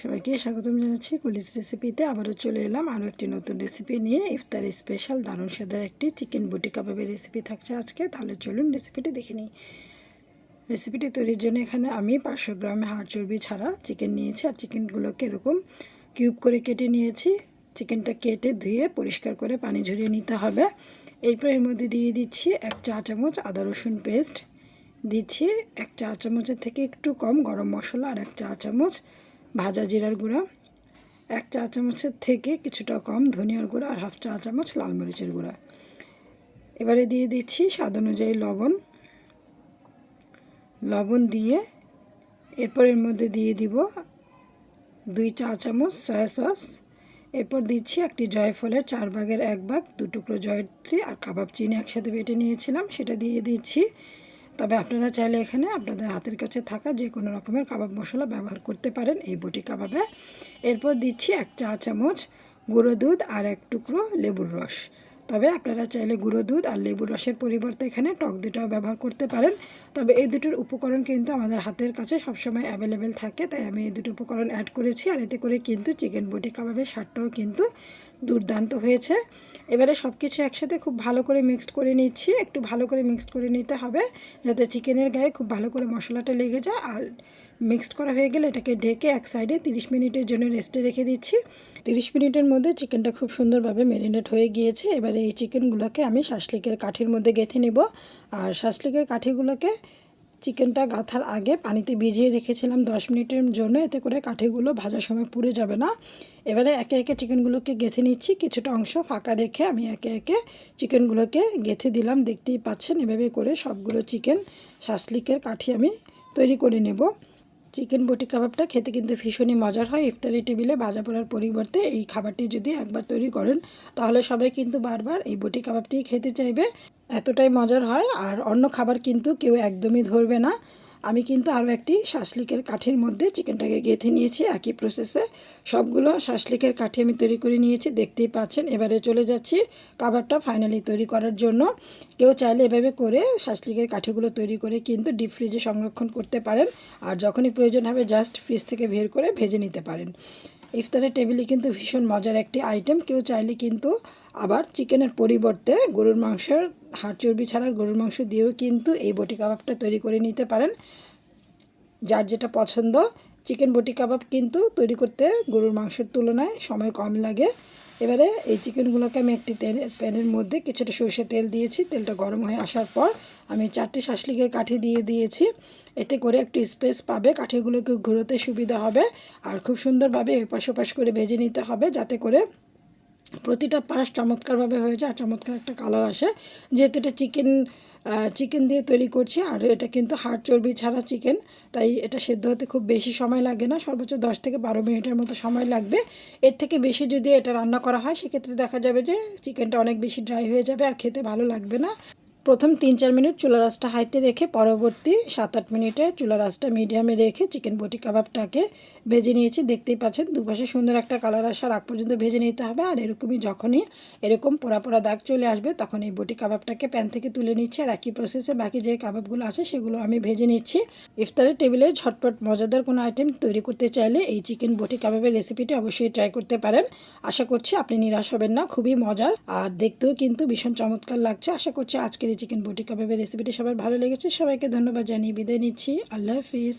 সবাইকে স্বাগতম জানাচ্ছি কলিজ রেসিপিতে। আবারও চলে এলাম আরও একটি নতুন রেসিপি নিয়ে। ইফতারি স্পেশাল দারুণ স্বাদের একটি চিকেন বুটি কাবাবের রেসিপি থাকছে আজকে। তাহলে চলুন রেসিপিটি দেখে নিই। রেসিপিটি তৈরির জন্য এখানে আমি 500 গ্রাম হাড় চর্বি ছাড়া চিকেন নিয়েছি, আর চিকেনগুলোকে এরকম কিউব করে কেটে নিয়েছি। চিকেনটা কেটে ধুয়ে পরিষ্কার করে পানি ঝরিয়ে নিতে হবে। এরপর এর মধ্যে দিয়ে দিচ্ছি 1 চা চামচ আদা রসুন পেস্ট, দিচ্ছি 1 চা চামচের থেকে একটু কম গরম মশলা, আর 1 চা চামচ ভাজা জিরার গুঁড়া, 1 চা চামচের থেকে কিছুটা কম ধনিয়ার গুঁড়া, আর হাফ চা চামচ লাল মরিচের গুঁড়া। এবারে দিয়ে দিচ্ছি স্বাদ অনুযায়ী লবণ দিয়ে এরপর এর মধ্যে দিয়ে দিব 2 চা চামচ সয়া সস। এরপর দিচ্ছি একটি জয়ফলের 4 ভাগের 1 ভাগ 2 টুকরো জয়ত্রী আর কাবাব চিনি একসাথে বেটে নিয়েছিলাম, সেটা দিয়ে দিচ্ছি। তবে আপনারা চাইলে এখানে আপনাদের হাতের কাছে থাকা যে কোনো রকমের কাবাব মশলা ব্যবহার করতে পারেন এই বটি কাবাবে। এরপর দিচ্ছি 1 চা চামচ গুঁড়ো দুধ আর 1 টুকরো লেবুর রস। তবে আপনারা চাইলে গুঁড়ো দুধ আর লেবুর রসের পরিবর্তে এখানে টক দুধটাও ব্যবহার করতে পারেন। তবে এই দুটোর উপকরণ কিন্তু আমাদের হাতের কাছে সবসময় অ্যাভেলেবেল থাকে, তাই আমি এই দুটো উপকরণ অ্যাড করেছি। আর এতে করে কিন্তু চিকেন বটি কাবাবের স্বাদটাও কিন্তু দুর্দান্ত হয়েছে। এবারে সব কিছু একসাথে খুব ভালো করে মিক্সড করে নিচ্ছি। একটু ভালো করে মিক্সড করে নিতে হবে যাতে চিকেনের গায়ে খুব ভালো করে মশলাটা লেগে যায়। আর মিক্সড করা হয়ে গেলে এটাকে ঢেকে এক সাইডে 30 মিনিটের জন্য রেস্টে রেখে দিচ্ছি। 30 মিনিটের মধ্যে চিকেনটা খুব সুন্দরভাবে ম্যারিনেট হয়ে গিয়েছে। এবারে এই চিকেনগুলোকে আমি শাসলিকের কাঠির মধ্যে গেঁথে নেব। আর শাসলিকের কাঠিগুলোকে চিকেনটা গাঁথার আগে পানিতে ভিজিয়ে রেখেছিলাম 10 মিনিটের জন্য, এতে করে কাঠিগুলো ভাজার সময় পুড়ে যাবে না। এবারে একে একে চিকেনগুলোকে গেঁথে নিচ্ছি। কিছুটা অংশ ফাঁকা রেখে আমি একে একে চিকেনগুলোকে গেঁথে দিলাম। দেখতেই পাচ্ছেন এভাবে করে সবগুলো চিকেন শাসলিকের কাঠি আমি তৈরি করে নেব। চিকেন বটি কাবাবটা খেতে কিন্তু ভীষণই মজার হয়। ইফতারি টেবিলে ভাজা পোড়ার পরিবর্তে এই খাবারটি যদি একবার তৈরি করেন তাহলে সবাই কিন্তু বারবার এই বটি কাবাবটি খেতে চাইবে, এতটাই মজার হয়। আর অন্য খাবার কিন্তু কেউ একদমই ধরবে না। আমি কিন্তু আরও একটি শাসলিকের কাঠির মধ্যে চিকেনটাকে গেঁথে নিয়েছি একই প্রসেসে। সবগুলো শাসলিকের কাঠি আমি তৈরি করে নিয়েছি, দেখতেই পাচ্ছেন। এবারে চলে যাচ্ছি কাবাবটা ফাইনালি তৈরি করার জন্য। কেউ চাইলে এভাবে করে শাসলিকের কাঠিগুলো তৈরি করে কিন্তু ডিপ ফ্রিজে সংরক্ষণ করতে পারেন, আর যখনই প্রয়োজন হবে জাস্ট ফ্রিজ থেকে বের করে ভেজে নিতে পারেন। ইফতারের টেবিলে কিন্তু ভীষণ মজার একটি আইটেম। কেউ চাইলে কিন্তু আবার চিকেনের পরিবর্তে গরুর মাংসের হাড় চর্বি ছাড়া গরুর মাংস দিয়েও কিন্তু এই বটি কাবাবটা তৈরি করে নিতে পারেন, যার যেটা পছন্দ। চিকেন বটি কাবাব কিন্তু তৈরি করতে গরুর মাংসের তুলনায় সময় কম লাগে। এবারে এই চিকেনগুলোকে আমি একটি প্যানের মধ্যে কিছুটা সরষের তেল দিয়েছি। তেলটা গরম হয়ে আসার পর আমি 4টি শাসলিকের কাঠি দিয়ে দিয়েছি। এতে করে একটু স্পেস পাবে, কাঠিগুলোকে ঘুরোতে সুবিধা হবে। আর খুব সুন্দরভাবে এপাশ ওপাশ করে ভেজে নিতে হবে যাতে করে প্রতিটা পাশ চমৎকারভাবে হয়ে যায় আর চমৎকার একটা কালার আসে। যেহেতু এটা চিকেন দিয়ে তৈরি করছি, আর এটা কিন্তু হাড় চর্বি ছাড়া চিকেন, তাই এটা সেদ্ধ হতে খুব বেশি সময় লাগে না। সর্বোচ্চ 10 থেকে 12 মিনিটের মতো সময় লাগবে। এর থেকে বেশি যদি এটা রান্না করা হয় সেক্ষেত্রে দেখা যাবে যে চিকেনটা অনেক বেশি ড্রাই হয়ে যাবে আর খেতে ভালো লাগবে না। প্রথম 3-4 মিনিট চুলা রাসটা হাইতে রেখে পরবর্তী 7-8 মিনিটে চুলা রাসটা মিডিয়ামে রেখে চিকেন বটি কাবাবটাকে ভেজে নিয়েছি। দেখতেই পাচ্ছেন দুপাশে সুন্দর একটা কালার আসার আগ পর্যন্ত ভেজে নিতে হবে। আর এরকমই যখনই এরকম পোড়া পোড়া দাগ চলে আসবে তখন এই বটি কাবাবটাকে প্যান থেকে তুলে নিচ্ছি। আর একই প্রসেসে বাকি যে কাবাবগুলো আছে সেগুলো আমি ভেজে নিচ্ছি। ইফতারের টেবিলে ঝটপট মজাদার কোনো আইটেম তৈরি করতে চাইলে এই চিকেন বটি কাবাবের রেসিপিটি অবশ্যই ট্রাই করতে পারেন। আশা করছি আপনি নিরাশ হবেন না, খুবই মজার আর দেখতেও কিন্তু ভীষণ চমৎকার লাগছে। আশা করছি আজকের চিকেন বটি কাবাবের রেসিপিটি সবার ভালো লেগেছে। সবাইকে ধন্যবাদ জানিয়ে বিদায় নিচ্ছি। আল্লাহ হাফিজ।